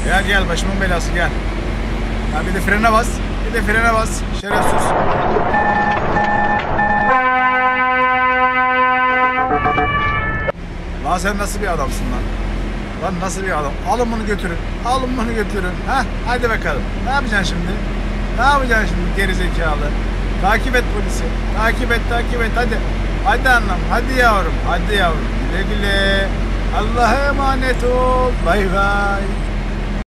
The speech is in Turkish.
Gel gel, başımın belası, gel. Ha, bir de frene bas. Bir de frene bas. Şerefsiz. Lan sen nasıl bir adamsın lan? Lan nasıl bir adam? Alın bunu götürün. Alın bunu götürün. Ha, hadi bakalım. Ne yapacaksın şimdi? Ne yapacaksın şimdi gerizekalı? Takip et polisi. Takip et, takip et. Hadi. Hadi annem. Hadi yavrum. Hadi yavrum. Güle güle. Allah'a emanet ol. Bay bay.